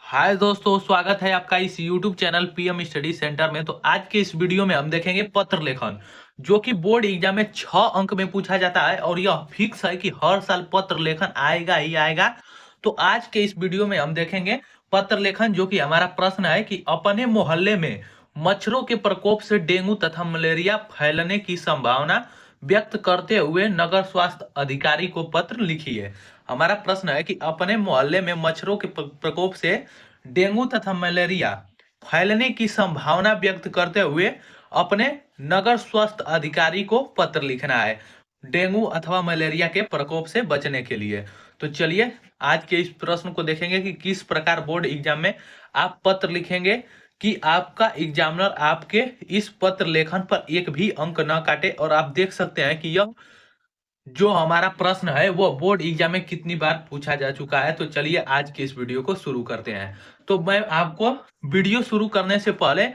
हाय दोस्तों, स्वागत है आपका इस YouTube channel PM study centre में। तो आज के इस वीडियो में हम देखेंगे पत्र लेखन, जो कि बोर्ड एग्जाम में 6 अंक में पूछा जाता है और यह फिक्स है कि हर साल पत्र लेखन आएगा ही आएगा। तो आज के इस वीडियो में हम देखेंगे पत्र लेखन, जो कि हमारा प्रश्न है कि अपने मोहल्ले में मच्छरों के प्रकोप से डेंगू तथा मलेरिया फैलने की संभावना व्यक्त करते हुए नगर स्वास्थ्य अधिकारी को पत्र लिखिए। हमारा प्रश्न है कि अपने मोहल्ले में मच्छरों के प्रकोप से डेंगू तथा मलेरिया फैलने की संभावना व्यक्त करते हुए अपने नगर स्वास्थ्य अधिकारी को पत्र लिखना है, डेंगू अथवा मलेरिया के प्रकोप से बचने के लिए। तो चलिए आज के इस प्रश्न को देखेंगे कि किस प्रकार बोर्ड एग्जाम में आप पत्र लिखेंगे कि आपका एग्जामिनर आपके इस पत्र लेखन पर एक भी अंक न काटे। और आप देख सकते हैं कि यह जो हमारा प्रश्न है वो बोर्ड एग्जाम में कितनी बार पूछा जा चुका है। तो चलिए आज के इस वीडियो को शुरू करते हैं। तो मैं आपको वीडियो शुरू करने से पहले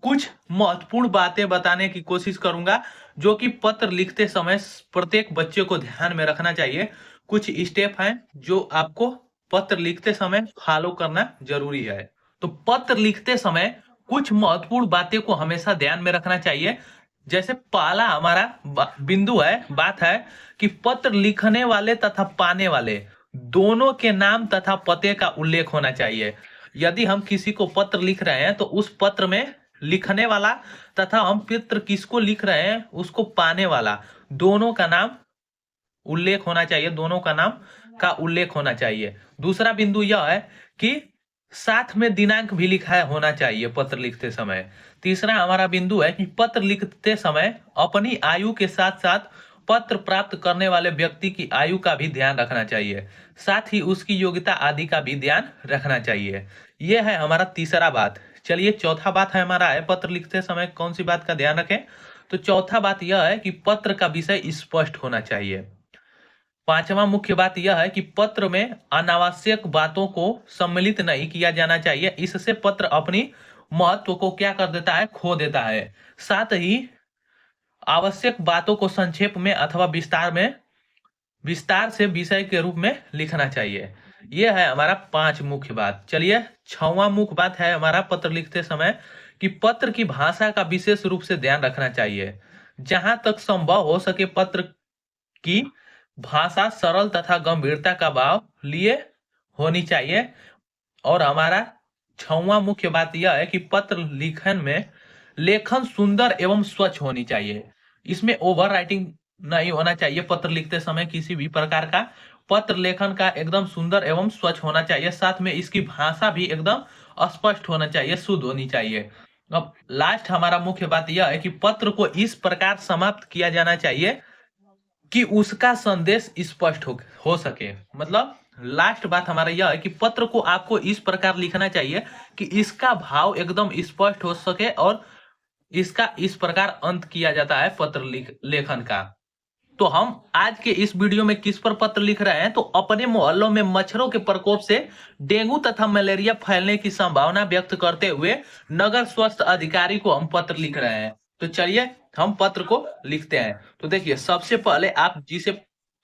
कुछ महत्वपूर्ण बातें बताने की कोशिश करूंगा, जो कि पत्र लिखते समय प्रत्येक बच्चे को ध्यान में रखना चाहिए। कुछ स्टेप हैं जो आपको पत्र लिखते समय फॉलो करना जरूरी है। तो पत्र लिखते समय कुछ महत्वपूर्ण बातें को हमेशा ध्यान में रखना चाहिए। जैसे पहला हमारा बिंदु है, बात है कि पत्र लिखने वाले तथा पाने वाले दोनों के नाम तथा पते का उल्लेख होना चाहिए। यदि हम किसी को पत्र लिख रहे हैं तो उस पत्र में लिखने वाला तथा हम पत्र किसको लिख रहे हैं उसको पाने वाला दोनों का नाम उल्लेख होना चाहिए, दोनों का नाम का उल्लेख होना चाहिए। दूसरा बिंदु यह है कि साथ में दिनांक भी लिखा होना चाहिए पत्र लिखते समय। तीसरा हमारा बिंदु है कि पत्र लिखते समय अपनी आयु के साथ साथ पत्र प्राप्त करने वाले व्यक्ति की आयु का भी ध्यान रखना चाहिए, साथ ही उसकी योग्यता आदि का भी ध्यान रखना चाहिए। यह है हमारा तीसरा बात। चलिए चौथा बात है हमारा है पत्र लिखते समय कौन सी बात का ध्यान रखें। तो चौथा बात यह है कि पत्र का विषय स्पष्ट होना चाहिए। पांचवा मुख्य बात यह है कि पत्र में अनावश्यक बातों को सम्मिलित नहीं किया जाना चाहिए, इससे पत्र अपनी महत्व को क्या कर देता है, खो देता है। साथ ही आवश्यक बातों को संक्षेप में अथवा विस्तार से विषय के रूप में लिखना चाहिए। यह है हमारा 5 मुख्य बात। चलिए 6वां मुख्य बात है हमारा पत्र लिखते समय कि पत्र की भाषा का विशेष रूप से ध्यान रखना चाहिए। जहां तक संभव हो सके पत्र की भाषा सरल तथा गंभीरता का भाव लिए होनी चाहिए। और हमारा 6वां मुख्य बात यह है कि पत्र लिखन में लेखन सुंदर एवं स्वच्छ होनी चाहिए। इसमें ओवर राइटिंग नहीं होना चाहिए। पत्र लिखते समय किसी भी प्रकार का पत्र लेखन का एकदम सुंदर एवं स्वच्छ होना चाहिए। साथ में इसकी भाषा भी एकदम स्पष्ट होना चाहिए, शुद्ध होनी चाहिए। अब लास्ट हमारा मुख्य बात यह है कि पत्र को इस प्रकार समाप्त किया जाना चाहिए कि उसका संदेश स्पष्ट हो सके। मतलब लास्ट बात हमारा यह है कि पत्र को आपको इस प्रकार लिखना चाहिए कि इसका भाव एकदम स्पष्ट हो सके और इसका इस प्रकार अंत किया जाता है पत्र लेखन का। तो हम आज के इस वीडियो में किस पर पत्र लिख रहे हैं, तो अपने मोहल्लों में मच्छरों के प्रकोप से डेंगू तथा मलेरिया फैलने की संभावना व्यक्त करते हुए नगर स्वास्थ्य अधिकारी को हम पत्र लिख रहे हैं। तो चलिए हम पत्र को लिखते हैं। तो देखिए सबसे पहले आप जिसे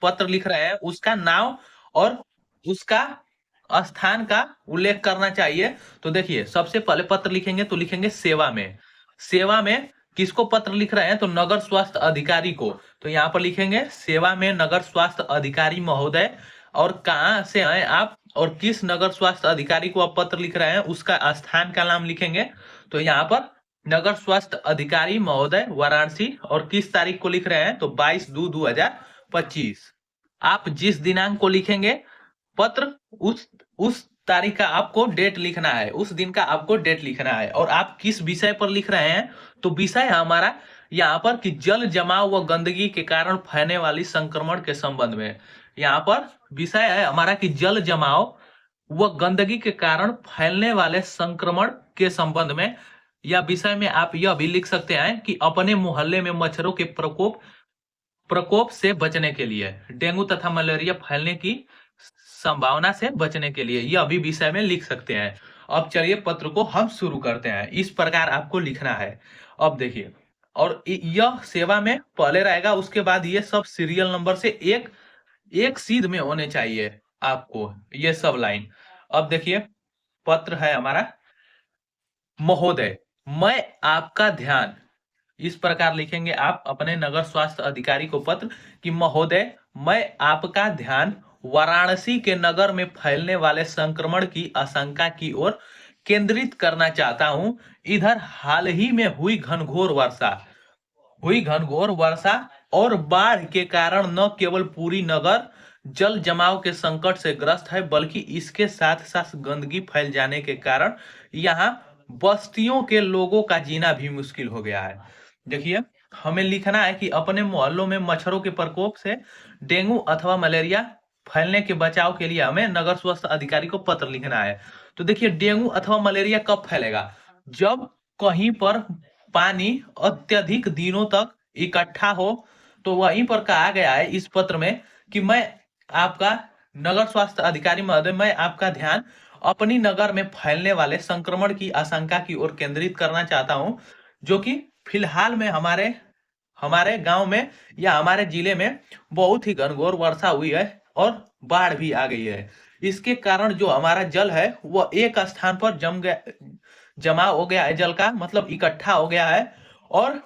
पत्र लिख रहे हैं उसका नाम और उसका स्थान का उल्लेख करना चाहिए। तो देखिए सबसे पहले पत्र लिखेंगे तो लिखेंगे सेवा में। सेवा में किसको पत्र लिख रहे हैं, तो नगर स्वास्थ्य अधिकारी को। तो यहाँ पर लिखेंगे सेवा में नगर स्वास्थ्य अधिकारी महोदय, और कहाँ से आए आप और किस नगर स्वास्थ्य अधिकारी को आप पत्र लिख रहे हैं उसका स्थान का नाम लिखेंगे। तो यहाँ पर नगर स्वास्थ्य अधिकारी महोदय वाराणसी, और किस तारीख को लिख रहे हैं, तो 22/2/2025। आप जिस दिनांक को लिखेंगे पत्र उस तारीख का आपको डेट लिखना है, उस दिन का आपको डेट लिखना है। और आप किस विषय पर लिख रहे हैं, तो विषय है हमारा यहाँ पर कि जल जमाव व गंदगी के कारण फैलने वाली संक्रमण के संबंध में। यहाँ पर विषय है हमारा कि जल जमाव व गंदगी के कारण फैलने वाले संक्रमण के संबंध में। या विषय में आप यह भी लिख सकते हैं कि अपने मोहल्ले में मच्छरों के प्रकोप से बचने के लिए, डेंगू तथा मलेरिया फैलने की संभावना से बचने के लिए, यह भी विषय में लिख सकते हैं। अब चलिए पत्र को हम शुरू करते हैं। इस प्रकार आपको लिखना है। अब देखिए, और यह सेवा में पहले रहेगा, उसके बाद ये सब सीरियल नंबर से एक एक सीध में होने चाहिए आपको ये सब लाइन। अब देखिए पत्र है हमारा, महोदय, मैं आपका ध्यान, इस प्रकार लिखेंगे आप अपने नगर स्वास्थ्य अधिकारी को पत्र कि महोदय, मैं आपका ध्यान वाराणसी के नगर में फैलने वाले संक्रमण की आशंका की ओर केंद्रित करना चाहता हूं। इधर हाल ही में हुई घनघोर वर्षा और बाढ़ के कारण न केवल पूरी नगर जल जमाव के संकट से ग्रस्त है, बल्कि इसके साथ साथ गंदगी फैल जाने के कारण यहाँ बस्तियों के लोगों का जीना भी मुश्किल हो गया है। देखिए, हमें लिखना है कि अपने मोहल्लों में मच्छरों के प्रकोप से डेंगू अथवा मलेरिया फैलने के बचाव के लिए हमें नगर स्वास्थ्य अधिकारी को पत्र लिखना है। तो देखिए, डेंगू अथवा मलेरिया कब फैलेगा? जब कहीं पर पानी अत्यधिक दिनों तक इकट्ठा हो। तो वहीं पर कहा गया है इस पत्र में कि मैं आपका नगर स्वास्थ्य अधिकारी महोदय, मैं आपका ध्यान अपनी नगर में फैलने वाले संक्रमण की आशंका की ओर केंद्रित करना चाहता हूं, जो कि फिलहाल में हमारे हमारे गांव में या हमारे जिले में बहुत ही घनघोर वर्षा हुई है और बाढ़ भी आ गई है। इसके कारण जो हमारा जल है वो एक स्थान पर जमा हो गया है, जल का मतलब इकट्ठा हो गया है, और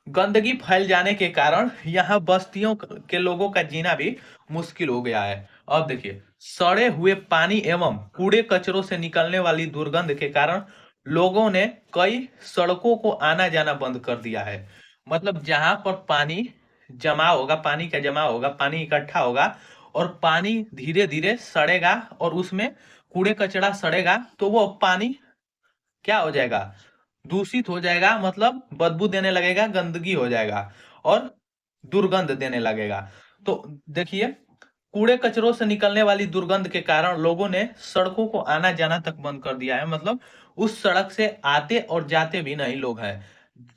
गंदगी फैल जाने के कारण यहाँ बस्तियों के लोगों का जीना भी मुश्किल हो गया है। अब देखिए, सड़े हुए पानी एवं कूड़े कचरों से निकलने वाली दुर्गंध के कारण लोगों ने कई सड़कों को आना जाना बंद कर दिया है। मतलब जहां पर पानी जमा होगा, पानी का जमा होगा, पानी इकट्ठा होगा और पानी धीरे धीरे सड़ेगा और उसमें कूड़े कचरा सड़ेगा, तो वो पानी क्या हो जाएगा? दूषित हो जाएगा, मतलब बदबू देने लगेगा, गंदगी हो जाएगा और दुर्गंध देने लगेगा। तो देखिए, कूड़े कचरों से निकलने वाली दुर्गंध के कारण लोगों ने सड़कों को आना जाना तक बंद कर दिया है। मतलब उस सड़क से आते और जाते भी नहीं लोग हैं,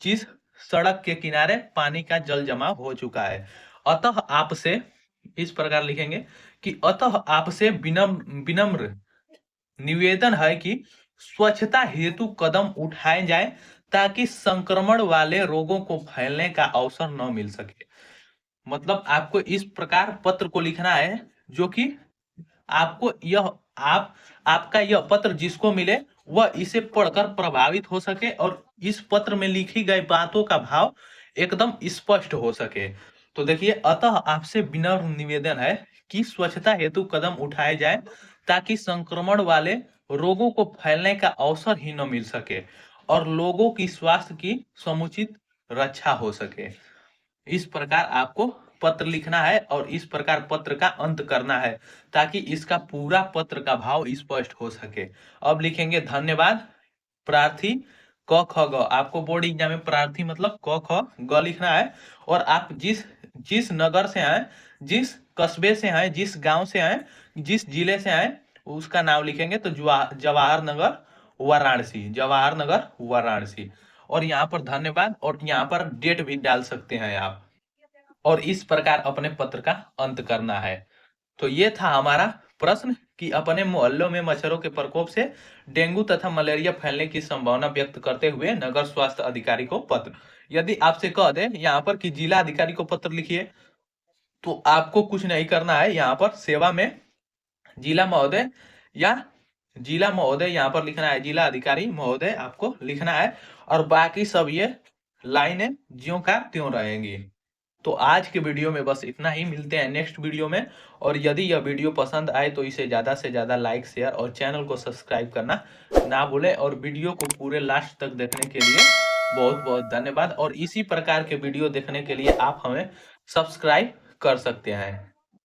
जिस सड़क के किनारे पानी का जल जमाव हो चुका है। अतः आपसे, इस प्रकार लिखेंगे कि अतः आपसे विनम्र विनम्र निवेदन है कि स्वच्छता हेतु कदम उठाए जाए, ताकि संक्रमण वाले रोगों को फैलने का अवसर न मिल सके। मतलब आपको इस प्रकार पत्र को लिखना है, जो कि आपको यह आप आपका यह पत्र जिसको मिले वह इसे पढ़कर प्रभावित हो सके और इस पत्र में लिखी गई बातों का भाव एकदम स्पष्ट हो सके। तो देखिए, अतः आपसे विनम्र निवेदन है कि स्वच्छता हेतु कदम उठाए जाए, ताकि संक्रमण वाले रोगों को फैलने का अवसर ही न मिल सके और लोगों की स्वास्थ्य की समुचित रक्षा हो सके। इस प्रकार आपको पत्र लिखना है और इस प्रकार पत्र का अंत करना है, ताकि इसका पूरा पत्र का भाव स्पष्ट हो सके। अब लिखेंगे धन्यवाद, प्रार्थी, क ख ग। आपको बोर्ड एग्जाम में प्रार्थी मतलब क ख ग लिखना है। और आप जिस जिस नगर से आए, जिस कस्बे से आए, जिस गांव से आए, जिस जिले से आए, उसका नाम लिखेंगे। तो जवाहर नगर वाराणसी, जवाहर नगर वाराणसी। और यहाँ पर धन्यवाद और यहाँ पर डेट भी डाल सकते हैं आप। और इस प्रकार अपने पत्र का अंत करना है। तो ये था हमारा प्रश्न कि अपने मोहल्लों में मच्छरों के प्रकोप से डेंगू तथा मलेरिया फैलने की संभावना व्यक्त करते हुए नगर स्वास्थ्य अधिकारी को पत्र। यदि आपसे कह दे यहाँ पर कि जिला अधिकारी को पत्र लिखिए, तो आपको कुछ नहीं करना है। यहाँ पर सेवा में जिला महोदय या जिला महोदय यहाँ पर लिखना है, जिला अधिकारी महोदय आपको लिखना है, और बाकी सब ये लाइनें ज्यों का त्यों रहेंगी। तो आज के वीडियो में बस इतना ही, मिलते हैं नेक्स्ट वीडियो में। और यदि यह वीडियो पसंद आए तो इसे ज़्यादा से ज़्यादा लाइक, शेयर और चैनल को सब्सक्राइब करना ना भूलें। और वीडियो को पूरे लास्ट तक देखने के लिए बहुत बहुत धन्यवाद। और इसी प्रकार के वीडियो देखने के लिए आप हमें सब्सक्राइब कर सकते हैं।